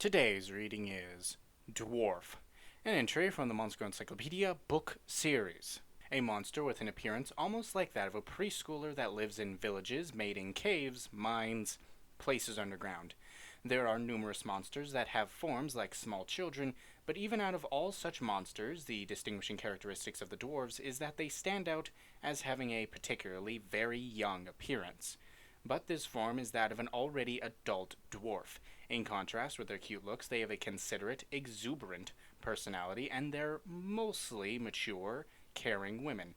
Today's reading is Dwarf, an entry from the Monster Encyclopedia book series. A monster with an appearance almost like that of a preschooler that lives in villages made in caves, mines, places underground. There are numerous monsters that have forms like small children, but even out of all such monsters, the distinguishing characteristics of the dwarves is that they stand out as having a particularly very young appearance. But this form is that of an already adult dwarf. In contrast with their cute looks, they have a considerate, exuberant personality, and they're mostly mature, caring women.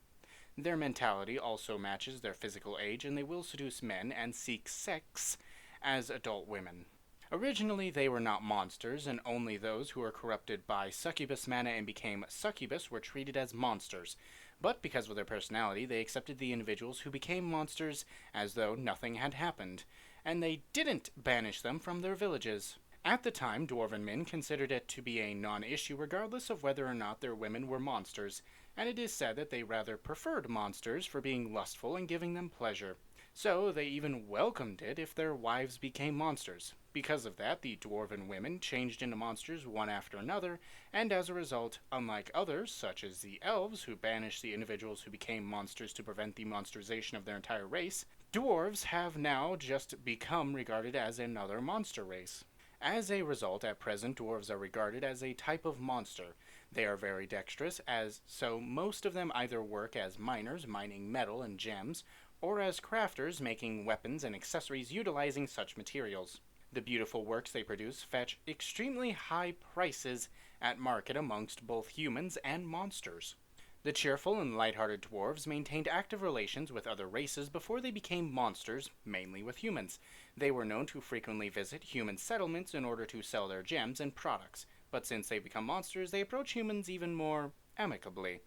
Their mentality also matches their physical age, and they will seduce men and seek sex as adult women. Originally, they were not monsters, and only those who were corrupted by succubus mana and became succubus were treated as monsters. But because of their personality, they accepted the individuals who became monsters as though nothing had happened, and they didn't banish them from their villages. At the time, dwarven men considered it to be a non-issue regardless of whether or not their women were monsters, and it is said that they rather preferred monsters for being lustful and giving them pleasure. So they even welcomed it if their wives became monsters. Because of that, the dwarven women changed into monsters one after another, and as a result, unlike others, such as the elves who banished the individuals who became monsters to prevent the monsterization of their entire race, dwarves have now just become regarded as another monster race. As a result, at present, dwarves are regarded as a type of monster. They are very dexterous, so most of them either work as miners mining metal and gems, or as crafters making weapons and accessories utilizing such materials. The beautiful works they produce fetch extremely high prices at market amongst both humans and monsters. The cheerful and lighthearted dwarves maintained active relations with other races before they became monsters, mainly with humans. They were known to frequently visit human settlements in order to sell their gems and products, but since they become monsters, they approach humans even more amicably.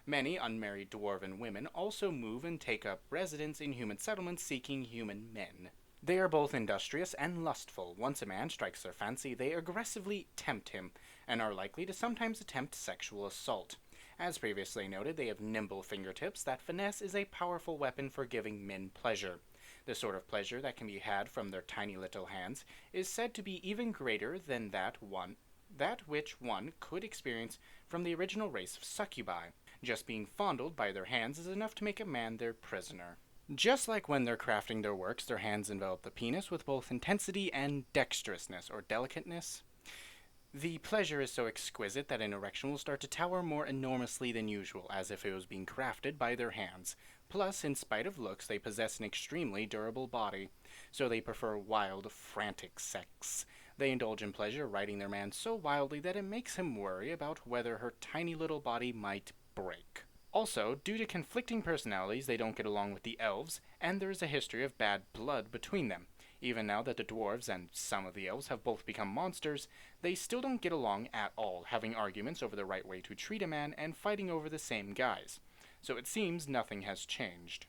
Many unmarried dwarven women also move and take up residence in human settlements seeking human men. They are both industrious and lustful. Once a man strikes their fancy, they aggressively tempt him, and are likely to sometimes attempt sexual assault. As previously noted, they have nimble fingertips that finesse is a powerful weapon for giving men pleasure. The sort of pleasure that can be had from their tiny little hands is said to be even greater than that which one could experience from the original race of succubi. Just being fondled by their hands is enough to make a man their prisoner. Just like when they're crafting their works, their hands envelop the penis with both intensity and dexterousness, or delicateness. The pleasure is so exquisite that an erection will start to tower more enormously than usual, as if it was being crafted by their hands. Plus, in spite of looks, they possess an extremely durable body, so they prefer wild, frantic sex. They indulge in pleasure riding their man so wildly that it makes him worry about whether her tiny little body might break. Also, due to conflicting personalities, they don't get along with the elves, and there is a history of bad blood between them. Even now that the dwarves and some of the elves have both become monsters, they still don't get along at all, having arguments over the right way to treat a man and fighting over the same guys. So it seems nothing has changed.